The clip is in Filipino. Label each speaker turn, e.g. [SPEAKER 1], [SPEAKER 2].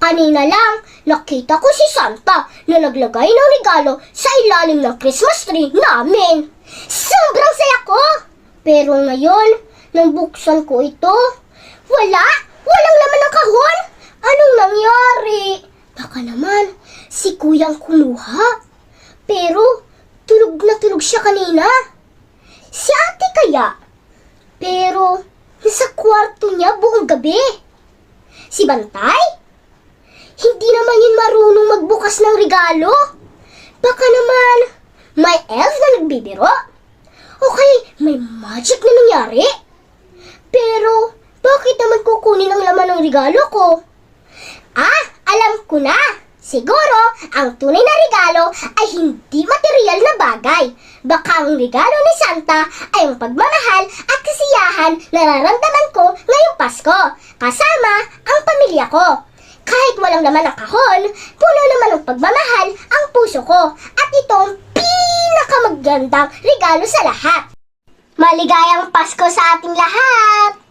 [SPEAKER 1] Kanina lang, nakita ko si Santa na naglagay ng regalo sa ilalim ng Christmas tree namin. Sobrang saya ko! Pero ngayon, nang buksan ko ito, walang laman ng kahon. Anong nangyari? Baka naman, si Kuyang kumuha. Pero, tulog na tulog siya kanina. Si ate kaya? Pero, nasa kwarto niya buong gabi. Si Bantay? Hindi naman yun marunong magbukas ng regalo. Baka naman, may elf na nagbibiro. Okay, may magic na nangyari. Pero, bakit naman kukunin ang laman ng regalo ko? Alam ko na. Siguro, ang tunay na regalo ay hindi material na bagay. Baka ang regalo ni Santa ay ang pagmamahal at kasiyahan na nararamdaman ko ngayong Pasko, kasama ang pamilya ko. Kahit walang laman ang kahon, puno naman ng pagmamahal ang puso ko. At itong pinakamagandang regalo sa lahat. Maligayang Pasko sa ating lahat!